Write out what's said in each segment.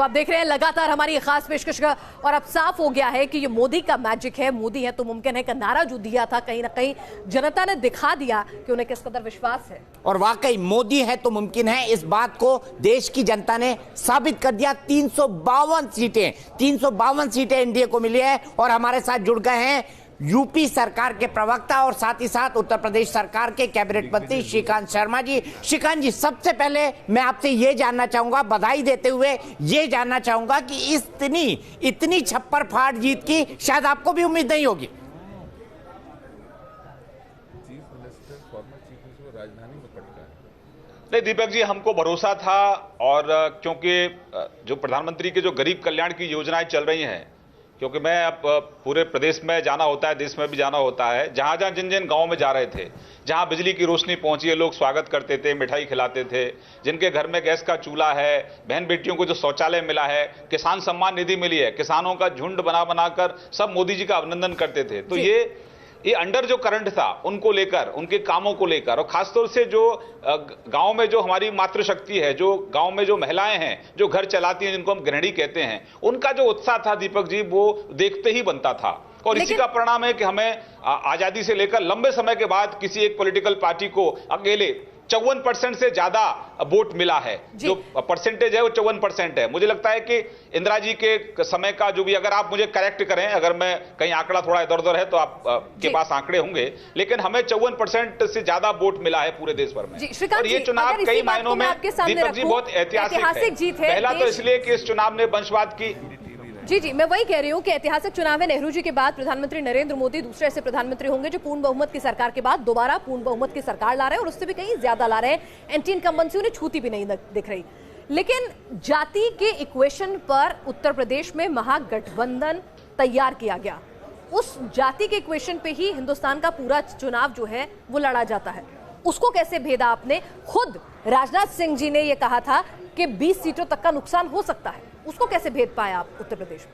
आप देख रहे हैं लगातार हमारी खास पेशकश का, और अब साफ हो गया है कि ये मोदी का मैजिक है। मोदी है तो मुमकिन है का नारा जो दिया था, कहीं ना कहीं जनता ने दिखा दिया कि उन्हें किस कदर विश्वास है। और वाकई मोदी है तो मुमकिन है, इस बात को देश की जनता ने साबित कर दिया। 352 सीटें एनडीए को मिली है। और हमारे साथ जुड़ गए हैं यूपी सरकार के प्रवक्ता और साथ ही साथ उत्तर प्रदेश सरकार के कैबिनेट मंत्री श्रीकांत शर्मा जी। श्रीकांत जी, सबसे पहले मैं आपसे ये जानना चाहूंगा, बधाई देते हुए ये जानना चाहूंगा कि इतनी छप्पर फाड़ जीत की शायद आपको भी उम्मीद नहीं होगी। नहीं दीपक जी, हमको भरोसा था, और क्योंकि जो प्रधानमंत्री के जो गरीब कल्याण की योजनाएं चल रही हैं, क्योंकि मैं अब पूरे प्रदेश में जाना होता है, देश में भी जाना होता है, जहां जहां जिन जिन गांव में जा रहे थे, जहां बिजली की रोशनी पहुंची है, लोग स्वागत करते थे, मिठाई खिलाते थे, जिनके घर में गैस का चूल्हा है, बहन बेटियों को जो शौचालय मिला है, किसान सम्मान निधि मिली है, किसानों का झुंड बना बनाकर सब मोदी जी का अभिनंदन करते थे। तो ये अंडर जो करंट था उनको लेकर, उनके कामों को लेकर, और खासतौर से जो गांव में जो हमारी मातृशक्ति है, जो गांव में जो महिलाएं हैं जो घर चलाती हैं, जिनको हम गृहिणी कहते हैं, उनका जो उत्साह था दीपक जी, वो देखते ही बनता था। और इसी का परिणाम है कि हमें आजादी से लेकर लंबे समय के बाद किसी एक पॉलिटिकल पार्टी को अकेले 54% से ज्यादा वोट मिला है। जो परसेंटेज है वो 54% है। मुझे लगता है कि इंदिरा जी के समय का जो भी, अगर आप मुझे करेक्ट करें, अगर मैं कहीं आंकड़ा थोड़ा इधर उधर है तो आप के पास आंकड़े होंगे, लेकिन हमें 54% से ज्यादा वोट मिला है पूरे देश भर में। और ये चुनाव कई मायनों में दीपक जी बहुत ऐतिहासिक जीत है। पहला तो इसलिए कि इस चुनाव ने वंशवाद की जी मैं वही कह रही हूँ कि ऐतिहासिक चुनाव है। नेहरू जी के बाद प्रधानमंत्री नरेंद्र मोदी दूसरे ऐसे प्रधानमंत्री होंगे जो पूर्ण बहुमत की सरकार के बाद दोबारा पूर्ण बहुमत की सरकार ला रहे हैं, और उससे भी कहीं ज्यादा ला रहे हैं। एंटी इनकम्बेंसी उन्हें छूती भी नहीं दिख रही। लेकिन जाति के इक्वेशन पर उत्तर प्रदेश में महागठबंधन तैयार किया गया। उस जाति के इक्वेशन पे ही हिंदुस्तान का पूरा चुनाव जो है वो लड़ा जाता है। उसको कैसे भेदा आपने? खुद राजनाथ सिंह जी ने यह कहा था कि 20 सीटों तक का नुकसान हो सकता है। उसको कैसे भेद पाए आप उत्तर प्रदेश में?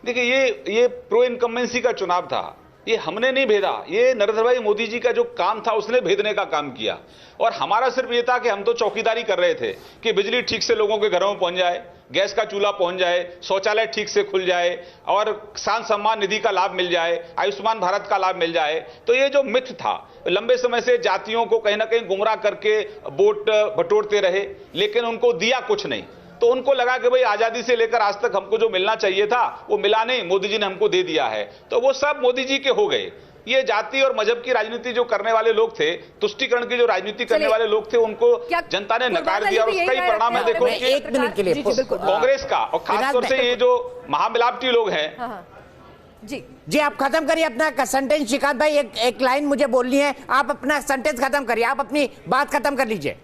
देखिए, ये प्रो इनकम्बेंसी का चुनाव था। ये हमने नहीं भेदा, ये नरेंद्र भाई मोदी जी का जो काम था उसने भेदने का काम किया। और हमारा सिर्फ ये था कि हम तो चौकीदारी कर रहे थे कि बिजली ठीक से लोगों के घरों में पहुंच जाए, गैस का चूल्हा पहुंच जाए, शौचालय ठीक से खुल जाए, और किसान सम्मान निधि का लाभ मिल जाए, आयुष्मान भारत का लाभ मिल जाए। तो ये जो मिथ था, लंबे समय से जातियों को कहीं ना कहीं गुमराह करके वोट बटोरते रहे, लेकिन उनको दिया कुछ नहीं। तो उनको लगा कि भाई आजादी से लेकर आज तक हमको जो मिलना चाहिए था वो मिला नहीं, मोदी जी ने हमको दे दिया है। तो वो सब मोदी जी के हो गए। ये जाति और मजहब की राजनीति जो करने वाले लोग थे, तुष्टीकरण की जो राजनीति करने वाले लोग थे, उनको जनता ने नकार दिया। और उसका ही परिणाम है, देखो, 1 मिनट के लिए कांग्रेस का, और खासतौर से ये जो महामिलावटी लोग हैं। जी आप खत्म करिए अपना सेंटेंस। श्रीकांत भाई, एक लाइन मुझे बोलनी है, आप अपना सेंटेंस खत्म करिए, आप अपनी बात खत्म कर लीजिए।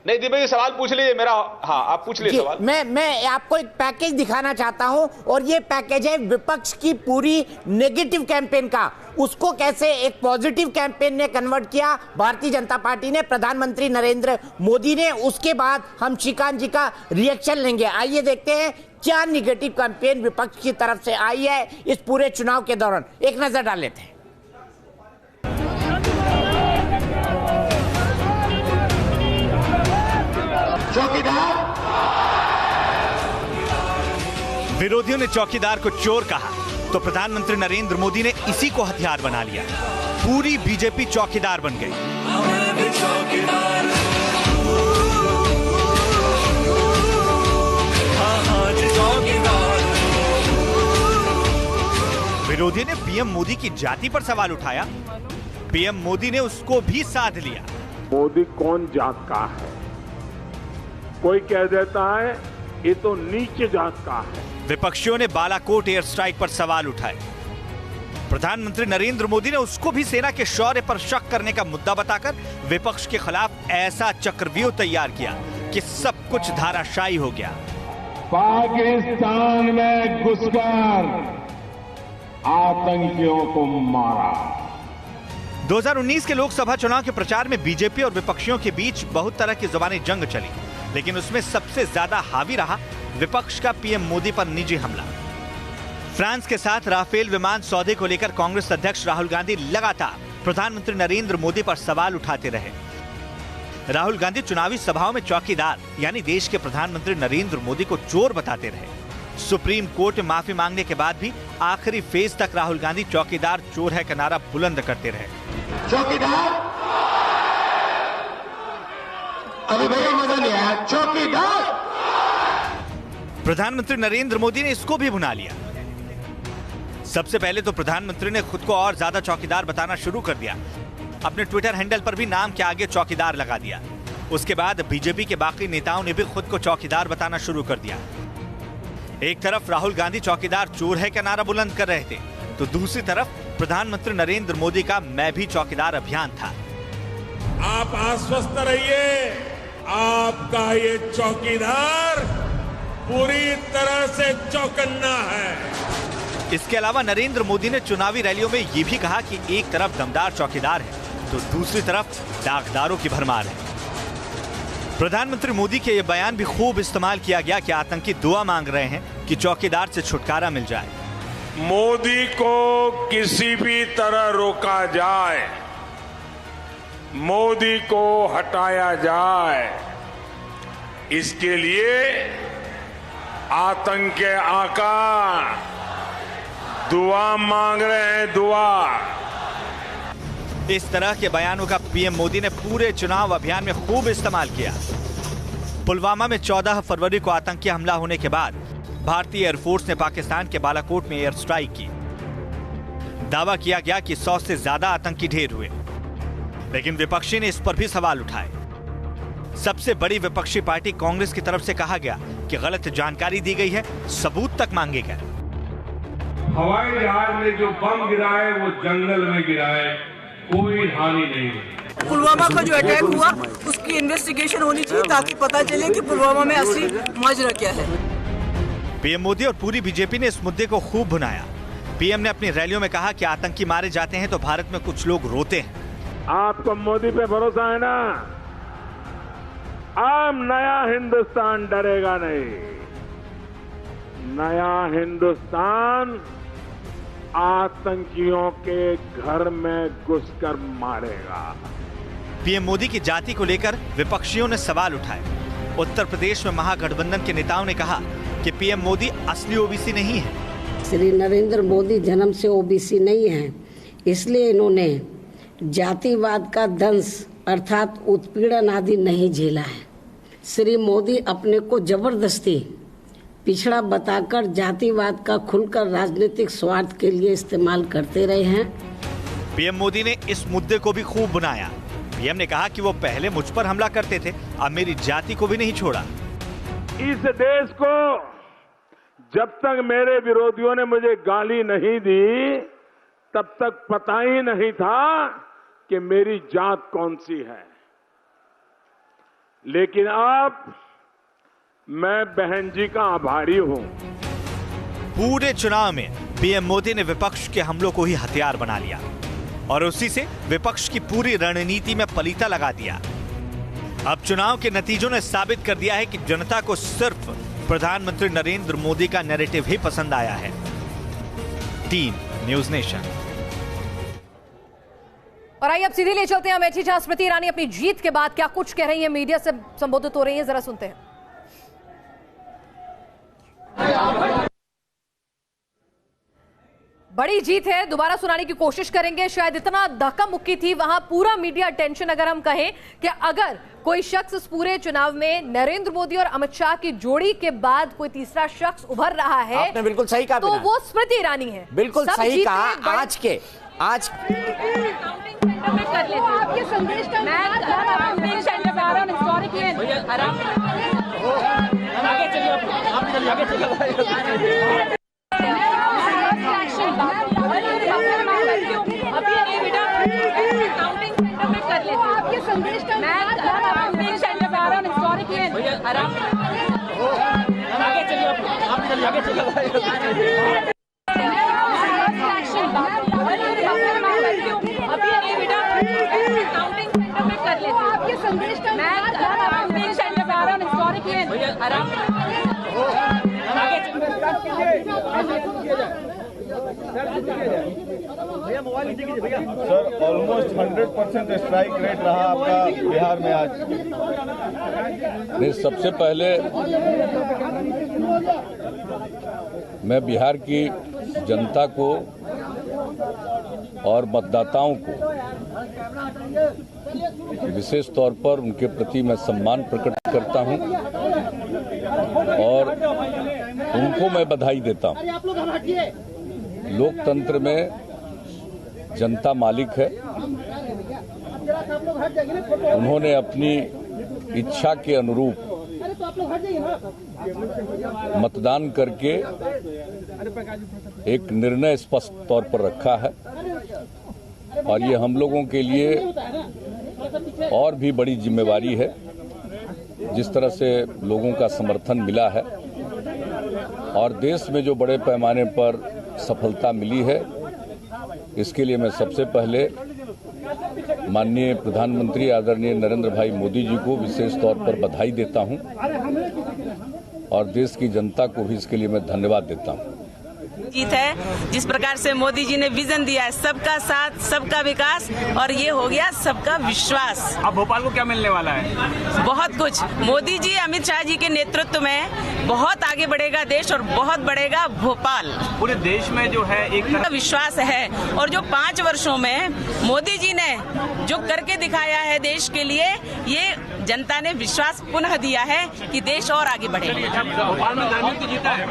नहीं दीपक जी, सवाल पूछ लीजिए मेरा। हाँ, आप पूछ लीजिए सवाल। मैं आपको एक पैकेज दिखाना चाहता हूं, और ये पैकेज है विपक्ष की पूरी नेगेटिव कैंपेन का। उसको कैसे एक पॉजिटिव कैंपेन ने कन्वर्ट किया भारतीय जनता पार्टी ने, प्रधानमंत्री नरेंद्र मोदी ने। उसके बाद हम श्रीकांत जी का रिएक्शन लेंगे। आइए देखते हैं क्या निगेटिव कैंपेन विपक्ष की तरफ से आई है इस पूरे चुनाव के दौरान। एक नजर डाल लेते हैं। चौकीदार, विरोधियों ने चौकीदार को चोर कहा तो प्रधानमंत्री नरेंद्र मोदी ने इसी को हथियार बना लिया। पूरी बीजेपी चौकीदार बन गई। विरोधी ने पीएम मोदी की जाति पर सवाल उठाया, पीएम मोदी ने उसको भी साध लिया। मोदी कौन जात का है? कोई कह देता है ये तो नीचे जात का है। विपक्षियों ने बालाकोट एयर स्ट्राइक पर सवाल उठाए। प्रधानमंत्री नरेंद्र मोदी ने उसको भी सेना के शौर्य पर शक करने का मुद्दा बताकर विपक्ष के खिलाफ ऐसा चक्रव्यूह तैयार किया कि सब कुछ धाराशायी हो गया। पाकिस्तान में घुसकर आतंकियों को मारा। 2019 के लोकसभा चुनाव के प्रचार में बीजेपी और विपक्षियों के बीच बहुत तरह की जुबानी जंग चली, लेकिन उसमें सबसे ज्यादा हावी रहा विपक्ष का पीएम मोदी पर निजी हमला। फ्रांस के साथ राफेल विमान सौदे को लेकर कांग्रेस अध्यक्ष राहुल गांधी लगातार प्रधानमंत्री नरेंद्र मोदी पर सवाल उठाते रहे। राहुल गांधी चुनावी सभाओं में चौकीदार यानी देश के प्रधानमंत्री नरेंद्र मोदी को चोर बताते रहे। सुप्रीम कोर्ट में माफी मांगने के बाद भी आखिरी फेज तक राहुल गांधी चौकीदार चोर है का नारा बुलंद करते रहे। चौकीदार, अभी भैया मजा नहीं आया, चौकीदार। प्रधानमंत्री नरेंद्र मोदी ने इसको भी भुना लिया। सबसे पहले तो प्रधानमंत्री ने खुद को और ज्यादा चौकीदार बताना शुरू कर दिया। अपने ट्विटर हैंडल पर भी नाम के आगे चौकीदार लगा दिया। उसके बाद बीजेपी के बाकी नेताओं ने भी खुद को चौकीदार बताना शुरू कर दिया। एक तरफ राहुल गांधी चौकीदार चोर है का नारा बुलंद कर रहे थे, तो दूसरी तरफ प्रधानमंत्री नरेंद्र मोदी का मैं भी चौकीदार अभियान था। आप आश्वस्त रहिए, आपका ये चौकीदार पूरी तरह से चौकन्ना है। इसके अलावा नरेंद्र मोदी ने चुनावी रैलियों में ये भी कहा कि एक तरफ दमदार चौकीदार है तो दूसरी तरफ दागदारों की भरमार है। प्रधानमंत्री मोदी के ये बयान भी खूब इस्तेमाल किया गया कि आतंकी दुआ मांग रहे हैं कि चौकीदार से छुटकारा मिल जाए। मोदी को किसी भी तरह रोका जाए, मोदी को हटाया जाए, इसके लिए आतंक के आका दुआ मांग रहे हैं, दुआ। इस तरह के बयानों का पीएम मोदी ने पूरे चुनाव अभियान में खूब इस्तेमाल किया। पुलवामा में 14 फरवरी को आतंकी हमला होने के बाद भारतीय एयरफोर्स ने पाकिस्तान के बालाकोट में एयर स्ट्राइक की। दावा किया गया कि 100 से ज्यादा आतंकी ढेर हुए, लेकिन विपक्षी ने इस पर भी सवाल उठाए। सबसे बड़ी विपक्षी पार्टी कांग्रेस की तरफ से कहा गया कि गलत जानकारी दी गई है, सबूत तक मांगे गए। हवाई जहाज में जो बम गिराए वो जंगल में गिराए, कोई हानि नहीं हुई। पुलवामा का जो अटैक हुआ उसकी इन्वेस्टिगेशन होनी चाहिए ताकि पता चले कि पुलवामा में असली माजरा क्या है। पीएम मोदी और पूरी बीजेपी ने इस मुद्दे को खूब भुनाया। पीएम ने अपनी रैलियों में कहा कि आतंकी मारे जाते हैं तो भारत में कुछ लोग रोते हैं। आपको मोदी पे भरोसा है ना? अब नया हिंदुस्तान डरेगा नहीं। नया हिंदुस्तान आतंकियों के घर में घुसकर मारेगा। पीएम मोदी की जाति को लेकर विपक्षियों ने सवाल उठाए। उत्तर प्रदेश में महागठबंधन के नेताओं ने कहा कि पीएम मोदी असली ओबीसी नहीं है। श्री नरेंद्र मोदी जन्म से ओबीसी नहीं है, इसलिए इन्होंने जातिवाद का दंश अर्थात उत्पीड़न आदि नहीं झेला है। श्री मोदी अपने को जबरदस्ती पिछड़ा बताकर जातिवाद का खुलकर राजनीतिक स्वार्थ के लिए इस्तेमाल करते रहे हैं। पीएम मोदी ने इस मुद्दे को भी खूब बुनाया। पीएम ने कहा कि वो पहले मुझ पर हमला करते थे, अब मेरी जाति को भी नहीं छोड़ा। इस देश को जब तक मेरे विरोधियों ने मुझे गाली नहीं दी तब तक पता ही नहीं था कि मेरी जात कौन सी है। लेकिन अब मैं बहन जी का आभारी हूं। पूरे चुनाव में पीएम मोदी ने विपक्ष के हमलों को ही हथियार बना लिया और उसी से विपक्ष की पूरी रणनीति में पलीता लगा दिया। अब चुनाव के नतीजों ने साबित कर दिया है कि जनता को सिर्फ प्रधानमंत्री नरेंद्र मोदी का नैरेटिव ही पसंद आया है। Team news nation. और आइए अब सीधे ले चलते हैं अमेठी, जहां स्मृति ईरानी अपनी जीत के बाद क्या कुछ कह रही हैं, मीडिया से संबोधित हो रही हैं, जरा सुनते हैं। बड़ी जीत है, दोबारा सुनाने की कोशिश करेंगे। शायद इतना धक्का मुक्की थी वहां, पूरा मीडिया अटेंशन, अगर हम कहें कि अगर कोई शख्स इस पूरे चुनाव में नरेंद्र मोदी और अमित शाह की जोड़ी के बाद कोई तीसरा शख्स उभर रहा है, आपने बिल्कुल सही कहा, तो वो स्मृति ईरानी है। बिल्कुल सही कहा। आज कर लेते आप ये संदेश आराम सर ऑलमोस्ट 100% स्ट्राइक रेट रहा आपका बिहार में आज। नहीं, सबसे पहले मैं बिहार की जनता को और मतदाताओं को विशेष तौर पर उनके प्रति मैं सम्मान प्रकट करता हूं और उनको मैं बधाई देता हूं। लोकतंत्र में जनता मालिक है। उन्होंने अपनी इच्छा के अनुरूप मतदान करके एक निर्णय स्पष्ट तौर पर रखा है और ये हम लोगों के लिए और भी बड़ी जिम्मेवारी है। जिस तरह से लोगों का समर्थन मिला है और देश में जो बड़े पैमाने पर सफलता मिली है, इसके लिए मैं सबसे पहले माननीय प्रधानमंत्री आदरणीय नरेंद्र भाई मोदी जी को विशेष तौर पर बधाई देता हूं और देश की जनता को भी इसके लिए मैं धन्यवाद देता हूं। जीत है जिस प्रकार से मोदी जी ने विजन दिया है, सबका साथ सबका विकास, और ये हो गया सबका विश्वास। अब भोपाल को क्या मिलने वाला है? बहुत कुछ। मोदी जी अमित शाह जी के नेतृत्व में बहुत आगे बढ़ेगा देश और बहुत बढ़ेगा भोपाल। पूरे देश में जो है एक विश्वास है और जो 5 वर्षों में मोदी जी ने जो करके दिखाया है देश के लिए, ये जनता ने विश्वास पुनः दिया है कि देश और आगे बढ़ेगा। भोपाल में गर्मी तो जीता है।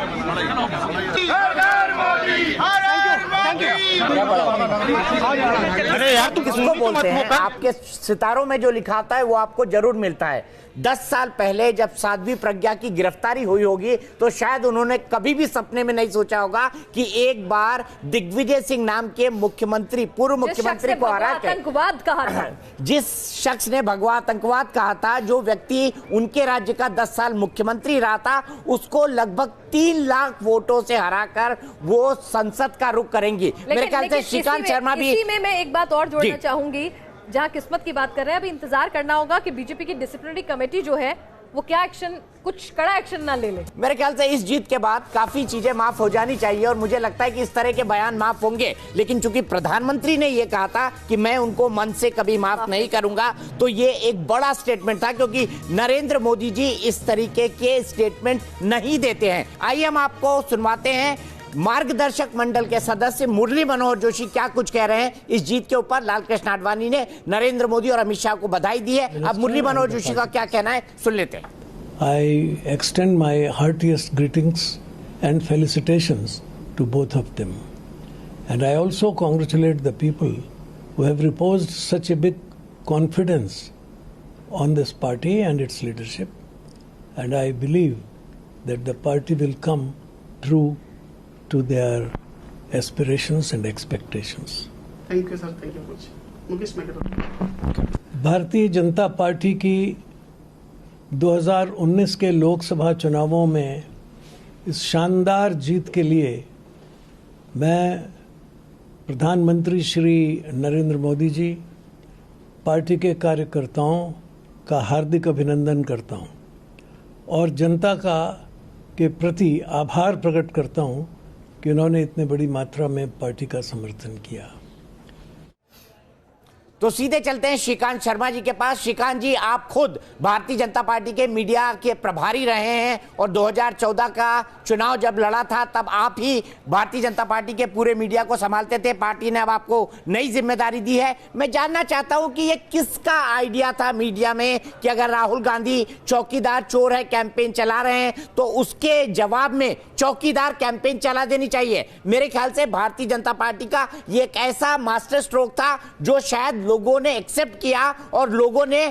अरे यार, किसको बोलते हैं? आपके सितारों में जो लिखा आता है वो आपको जरूर मिलता है। 10 साल पहले जब साध्वी प्रज्ञा की गिरफ्तारी हुई होगी तो शायद उन्होंने कभी भी सपने में नहीं सोचा होगा कि एक बार दिग्विजय सिंह नाम के मुख्यमंत्री, पूर्व मुख्यमंत्री को हरा के, आतंकवाद कहा था, जिस शख्स ने भगवा आतंकवाद कहा था, जो व्यक्ति उनके राज्य का 10 साल मुख्यमंत्री रहा था, उसको लगभग 3 लाख वोटों से हराकर वो संसद का रुख करेंगी। मेरे ख्याल से श्रीकांत शर्मा भी। इसी में मैं एक बात और जोड़ना चाहूंगी, जहां किस्मत की बात कर रहे हैं, अभी इंतजार करना होगा कि बीजेपी की डिसिप्लिनरी कमेटी जो है वो क्या एक्शन, कुछ कड़ा एक्शन ना ले ले। मेरे ख्याल से इस जीत के बाद काफी चीजें माफ हो जानी चाहिए और मुझे लगता है कि इस तरह के बयान माफ होंगे, लेकिन चूंकि प्रधानमंत्री ने यह कहा था कि मैं उनको मन से कभी माफ नहीं करूंगा, तो ये एक बड़ा स्टेटमेंट था, क्योंकि नरेंद्र मोदी जी इस तरीके के स्टेटमेंट नहीं देते हैं। आइए हम आपको सुनवाते हैं मार्गदर्शक मंडल के सदस्य मुरली मनोहर जोशी क्या कुछ कह रहे हैं इस जीत के ऊपर। लाल कृष्ण आडवाणी ने नरेंद्र मोदी और अमित शाह को बधाई दी है। अब मुरली मनोहर जोशी का क्या कहना है, सुन लेते हैं। I extend my heartiest greetings and felicitations to both of them, and I also congratulate the people who have reposed such a big confidence on this party and its leadership, and I believe that the party will come true to their aspirations and expectations. Thank you, sir. Thank you much. Mukesh Mehta. Bharatiya Janata party की 2019 के लोकसभा चुनावों में इस शानदार जीत के लिए मैं प्रधानमंत्री श्री नरेंद्र मोदी जी, पार्टी के कार्यकर्ताओं का हार्दिक अभिनंदन करता हूं और जनता का के प्रति आभार प्रकट करता हूं कि उन्होंने इतने बड़ी मात्रा में पार्टी का समर्थन किया। तो सीधे चलते हैं श्रीकांत शर्मा जी के पास। श्रीकांत जी, आप खुद भारतीय जनता पार्टी के मीडिया के प्रभारी रहे हैं और 2014 का चुनाव जब लड़ा था तब आप ही भारतीय जनता पार्टी के पूरे मीडिया को संभालते थे। पार्टी ने अब आपको नई जिम्मेदारी दी है। मैं जानना चाहता हूं कि ये किसका आइडिया था मीडिया में कि अगर राहुल गांधी चौकीदार चोर है कैंपेन चला रहे हैं तो उसके जवाब में चौकीदार कैंपेन चला देनी चाहिए। मेरे ख्याल से भारतीय जनता पार्टी का ये एक ऐसा मास्टर स्ट्रोक था जो शायद लोगों ने एक्सेप्ट किया और लोगों ने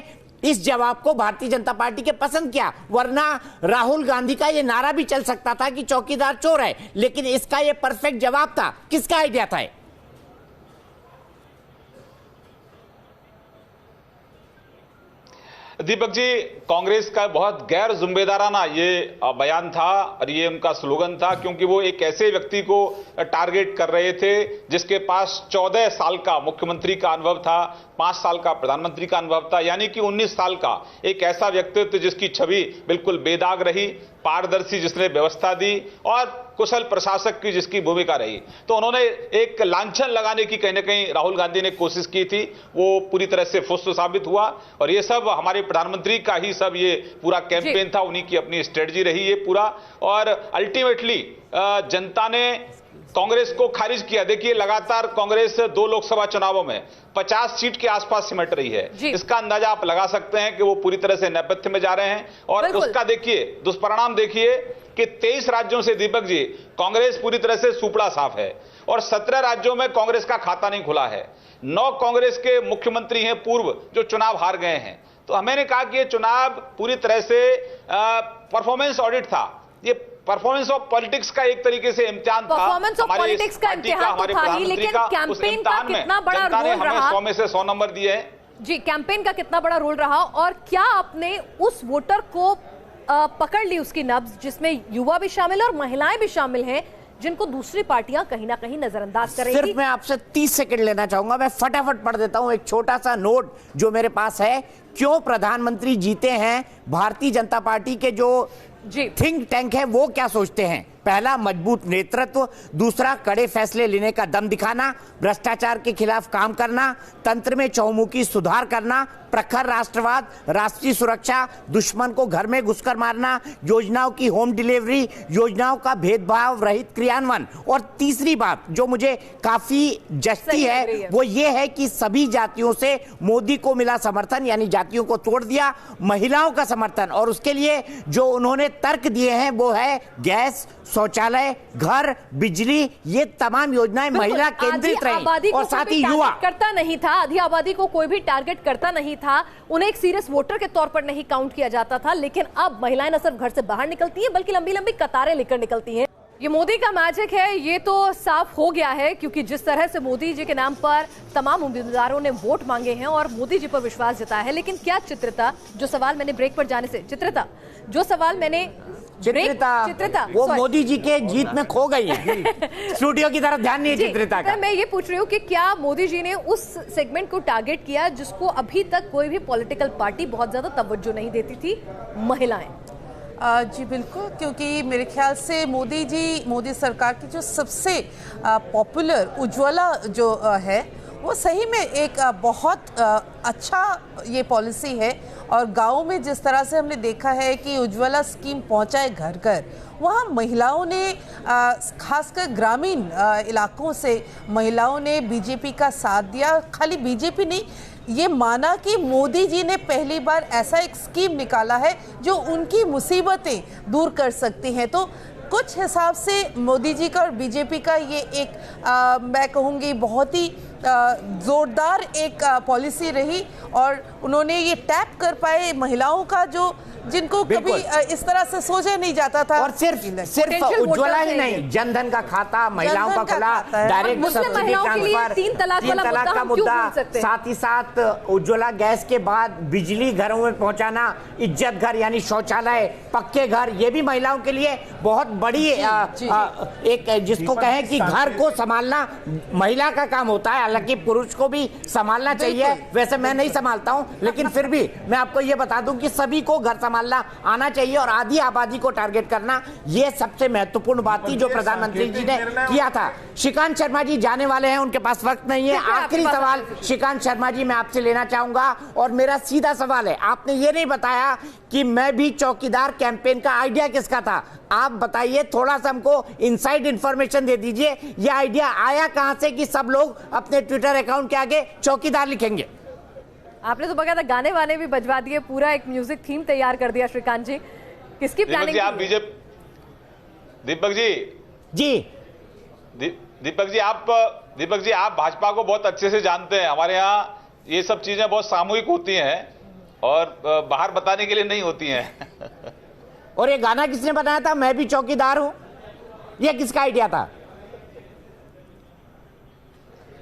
इस जवाब को भारतीय जनता पार्टी के पसंद किया। वरना राहुल गांधी का ये नारा भी चल सकता था कि चौकीदार चोर है, लेकिन इसका ये परफेक्ट जवाब था। किसका आइडिया था? दीपक जी, कांग्रेस का बहुत गैर जिम्मेदाराना ये बयान था और ये उनका स्लोगन था, क्योंकि वो एक ऐसे व्यक्ति को टारगेट कर रहे थे जिसके पास 14 साल का मुख्यमंत्री का अनुभव था, 5 साल का प्रधानमंत्री का अनुभव था, यानी कि 19 साल का एक ऐसा व्यक्तित्व जिसकी छवि बिल्कुल बेदाग रही, पारदर्शी, जिसने व्यवस्था दी और कुशल प्रशासक की जिसकी भूमिका रही, तो उन्होंने एक लांछन लगाने की कहीं ना कहीं राहुल गांधी ने कोशिश की थी, वो पूरी तरह से फुस साबित हुआ। और ये सब हमारे प्रधानमंत्री का ही सब ये पूरा कैंपेन था, उन्हीं की अपनी स्ट्रेटजी रही ये पूरा। और अल्टीमेटली जनता ने कांग्रेस को खारिज किया। देखिए लगातार कांग्रेस 2 लोकसभा चुनावों में 50 सीट के आसपास सिमट रही है। इसका अंदाजा आप लगा सकते हैं कि वो पूरी तरह से नेपथ्य में जा रहे हैं। और उसका देखिए दुष्परिणाम देखिए कि 23 राज्यों से दीपक जी कांग्रेस पूरी तरह से सुपड़ा साफ है और 17 राज्यों में कांग्रेस का खाता नहीं खुला है। 9 कांग्रेस के मुख्यमंत्री हैं पूर्व जो चुनाव हार गए हैं। तो हमने कहा कि ये चुनाव पूरी तरह से परफॉर्मेंस ऑडिट था, ये परफॉर्मेंस ऑफ पॉलिटिक्स का एक तरीके से इम्तिहान था। परफॉर्मेंस ऑफ पॉलिटिक्स का इम्तिहान तो था ही, लेकिन कैंपेन का कितना बड़ा रोल रहा? 100 में से 100 नंबर दिए हैं जी। कैंपेन का कितना बड़ा रोल रहा और क्या आपने उस वोटर को पकड़ ली उसकी नब्ज, जिसमें युवा भी शामिल है और महिलाएं भी शामिल हैं, जिनको दूसरी पार्टियां कहीं ना कहीं नजरअंदाज करेंगी? सिर्फ मैं आपसे 30 सेकंड लेना चाहूंगा, मैं फटाफट पढ़ देता हूं एक छोटा सा नोट जो मेरे पास है। क्यों प्रधानमंत्री जीते हैं, भारतीय जनता पार्टी के जो थिंक टैंक है वो क्या सोचते हैं। पहला, मजबूत नेतृत्व। दूसरा, कड़े फैसले लेने का दम दिखाना। भ्रष्टाचार के खिलाफ काम करना। तंत्र में चहुमुखी सुधार करना। प्रखर राष्ट्रवाद, राष्ट्रीय सुरक्षा, दुश्मन को घर में घुसकर मारना, योजनाओं की होम डिलीवरी, योजनाओं का भेदभाव रहित क्रियान्वयन। और तीसरी बात जो मुझे काफी जचती है वो ये है कि सभी जातियों से मोदी को मिला समर्थन, यानी जातियों को तोड़ दिया। महिलाओं का समर्थन, और उसके लिए जो उन्होंने तर्क दिए हैं वो है गैस, शौचालय, घर, बिजली, ये तमाम योजनाएं महिला केंद्रित रही। और साथ ही युवा करता नहीं था, आधी आबादी को कोई भी टारगेट करता नहीं था, उन्हें एक सीरियस वोटर के तौर पर नहीं काउंट किया जाता था। लेकिन अब महिलाएं न सिर्फ घर से बाहर निकलती हैं बल्कि लंबी लंबी कतारें लेकर निकलती हैं। ये मोदी का मैजिक है, ये तो साफ हो गया है, क्योंकि जिस तरह से मोदी जी के नाम पर तमाम उम्मीदवारों ने वोट मांगे हैं और मोदी जी पर विश्वास जताया है। लेकिन क्या चित्रिता, जो सवाल मैंने ब्रेक पर जाने से चित्रिता वो मोदी जी के जीत में खो गई है। स्टूडियो की तरफ ध्यान नहीं है चित्रिता का। मैं ये पूछ रही हूँ कि क्या मोदी जी ने उस सेगमेंट को टारगेट किया जिसको अभी तक कोई भी पॉलिटिकल पार्टी बहुत ज्यादा तवज्जो नहीं देती थी, महिलाएं? जी बिल्कुल, क्योंकि मेरे ख्याल से मोदी सरकार की जो सबसे पॉपुलर उज्ज्वला जो है वो सही में एक बहुत अच्छा ये पॉलिसी है। और गाँव में जिस तरह से हमने देखा है कि उज्ज्वला स्कीम पहुंचाए घर घर, वहाँ महिलाओं ने खासकर ग्रामीण इलाकों से महिलाओं ने बीजेपी का साथ दिया। खाली बीजेपी नहीं, ये माना कि मोदी जी ने पहली बार ऐसा एक स्कीम निकाला है जो उनकी मुसीबतें दूर कर सकती हैं। तो कुछ हिसाब से मोदी जी का और बीजेपी का ये एक मैं कहूँगी बहुत ही जोरदार एक पॉलिसी रही और उन्होंने ये टैप कर पाए महिलाओं का जो जिनको कभी इस तरह से सोचा नहीं जाता था। और सिर्फ उज्ज्वला ही नहीं, जनधन का खाता महिलाओं का खुला, डायरेक्ट सब्सिडी ट्रांसफर, 3 तलाक का मुद्दा, साथ ही साथ उज्ज्वला गैस के बाद बिजली घरों में पहुंचाना, इज्जत घर यानी शौचालय, पक्के घर, ये भी महिलाओं के लिए बहुत बड़ी एक जिसको कहें कि घर को संभालना महिला का काम होता है। हालांकि पुरुष को भी संभालना चाहिए, वैसे मैं नहीं संभालता हूं, लेकिन फिर भी मैं आपको ये बता दूं कि सभी को घर संभालना आना चाहिए और आधी आबादी को टारगेट करना, ये सबसे महत्वपूर्ण बात थी जो प्रधानमंत्री जी ने किया था। श्रीकांत शर्मा जी जाने वाले हैं, उनके पास वक्त नहीं है। आखिरी सवाल श्रीकांत शर्मा जी मैं आपसे लेना चाहूंगा और मेरा सीधा सवाल है, आपने ये नहीं बताया कि मैं भी चौकीदार कैंपेन का आइडिया किसका था। आप बताइए, थोड़ा सा हमको इनसाइड इंफॉर्मेशन दे दीजिए, ये आइडिया आया कहां से कि सब लोग अपने ट्विटर अकाउंट के आगे चौकीदार लिखेंगे? आपने तो बकायदा गाने वाने भी बजवा दिए, पूरा एक म्यूजिक थीम तैयार कर दिया श्रीकांत जी। किसकी प्लानिंग थी? आप बीजेपी दीपक जी आप भाजपा को बहुत अच्छे से जानते हैं। हमारे यहाँ ये सब चीजें बहुत सामूहिक होती हैं और बाहर बताने के लिए नहीं होती हैं। और ये गाना किसने बनाया था, मैं भी चौकीदार हूं, ये किसका आइडिया था?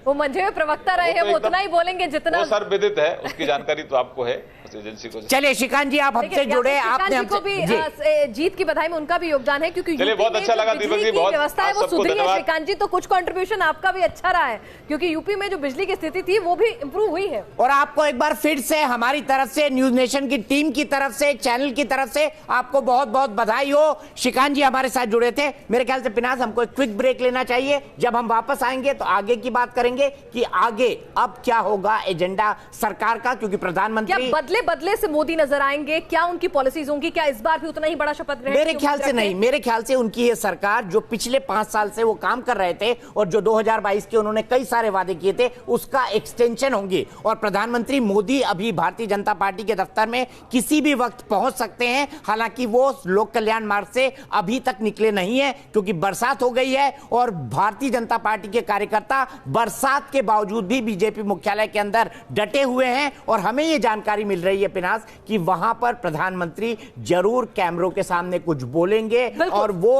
वो मंझे में प्रवक्ता रहे हैं, वो उतना ही बोलेंगे जितना वो सर्वविदित है, उसकी जानकारी तो आपको है। एजेंसी को। चलिए श्रीकांत जी, आप हमसे जुड़े, आपने हमसे भी जीत की बधाई में उनका भी योगदान है, क्योंकि चलिए बहुत अच्छा लगा दीपक जी, बहुत व्यवस्था है वो सुधरी है। श्रीकांत जी, तो कुछ कंट्रीब्यूशन आपका भी अच्छा रहा है, क्योंकि यूपी में जो बिजली की स्थिति थी वो भी इंप्रूव हुई है। और आपको एक बार फिर से हमारी तरफ से, न्यूज नेशन की टीम की तरफ से, चैनल की तरफ से आपको बहुत बहुत बधाई हो। श्रीकांत जी हमारे साथ जुड़े थे। मेरे ख्याल से पिनाज हमको एक क्विक ब्रेक लेना चाहिए। जब हम वापस आएंगे तो आगे की बात करेंगे कि आगे अब क्या होगा एजेंडा सरकार का, क्योंकि प्रधानमंत्री बदले बदले से मोदी नजर आएंगे, क्या उनकी पॉलिसीज होंगी, क्या इस बार भी उतना ही बड़ा शपथ ग्रहण? मेरे ख्याल से नहीं, मेरे ख्याल से उनकी ये सरकार जो पिछले 5 साल से वो काम कर रहे थे और जो 2022 के उन्होंने कई सारे वादे किए थे उसका एक्सटेंशन होंगी। और प्रधानमंत्री मोदी अभी भारतीय जनता पार्टी के दफ्तर में किसी भी वक्त पहुंच सकते हैं। हालांकि वो लोक कल्याण मार्ग से अभी तक निकले नहीं है, क्योंकि बरसात हो गई है और भारतीय जनता पार्टी के कार्यकर्ता बरसात के बावजूद भी बीजेपी मुख्यालय के अंदर डटे हुए हैं। और हमें यह जानकारी मिल रही है पिनास कि वहां पर प्रधानमंत्री जरूर कैमरों के सामने कुछ बोलेंगे और वो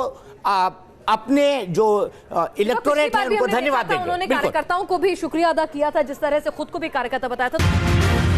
अपने जो इलेक्टोरेट है उनको धन्यवाद देंगे। उन्होंने कार्यकर्ताओं को भी शुक्रिया अदा किया था, जिस तरह से खुद को भी कार्यकर्ता बताया था।